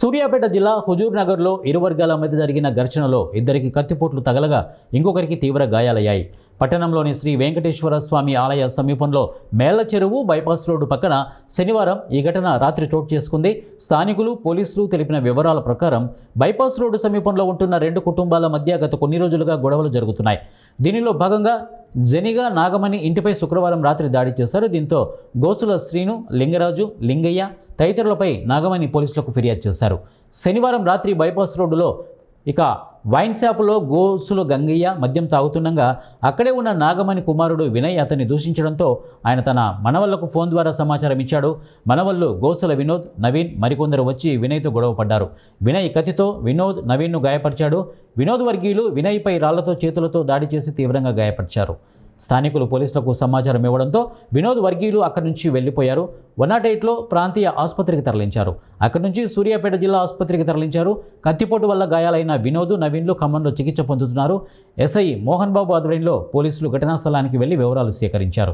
సూర్యాపేట జిల్లా హుజూర్ నగర్లో ఇరు వర్గాల మధ్య జరిగిన ఘర్షణలో ఇద్దరికి కత్తిపోట్లు తగలగా ఇంకొకరికి తీవ్ర గాయాలయ్యాయి. పట్టణంలోని శ్రీ వెంకటేశ్వర స్వామి ఆలయ సమీపంలో మేళ్ల చెరువు బైపాస్ రోడ్డు పక్కన శనివారం ఈ ఘటన రాత్రి చోటు చేసుకుంది. స్థానికులు, పోలీసులు తెలిపిన వివరాల ప్రకారం బైపాస్ రోడ్డు సమీపంలో ఉంటున్న రెండు కుటుంబాల మధ్య గత కొన్ని రోజులుగా గొడవలు జరుగుతున్నాయి. దీనిలో భాగంగా జనిగా నాగమణి ఇంటిపై శుక్రవారం రాత్రి దాడి చేశారు. దీంతో గోసుల శ్రీను, లింగరాజు, లింగయ్య తదితరులపై నాగమణి పోలీసులకు ఫిర్యాదు చేశారు. శనివారం రాత్రి బైపాస్ రోడ్డులో వైన్ షాపులో గోసుల గంగయ్య మద్యం తాగుతుండగా అక్కడే ఉన్న నాగమణి కుమారుడు వినయ్ అతన్ని దూషించడంతో ఆయన తన మనవళ్లకు ఫోన్ ద్వారా సమాచారం ఇచ్చాడు. మనవళ్లు గోసుల వినోద్, నవీన్ మరికొందరు వచ్చి వినయ్తో గొడవ పడ్డారు. వినయ్ కత్తితో వినోద్, నవీన్ను గాయపరిచాడు. వినోద్ వర్గీయులు వినయ్పై రాళ్లతో, చేతులతో దాడి చేసి తీవ్రంగా గాయపరిచారు. స్థానికులు పోలీసులకు సమాచారం ఇవ్వడంతో వినోద్ వర్గీయులు అక్కడి నుంచి వెళ్లిపోయారు. 108లో ప్రాంతీయ ఆసుపత్రికి తరలించారు. అక్కడి నుంచి సూర్యాపేట జిల్లా ఆసుపత్రికి తరలించారు. కత్తిపోటు వల్ల గాయాలైన వినోద్, నవీన్లు ఖమ్మంలో చికిత్స పొందుతున్నారు. ఎస్ఐ మోహన్ బాబు ఆధ్వర్యంలో పోలీసులు ఘటనా స్థలానికి వెళ్లి వివరాలు సేకరించారు.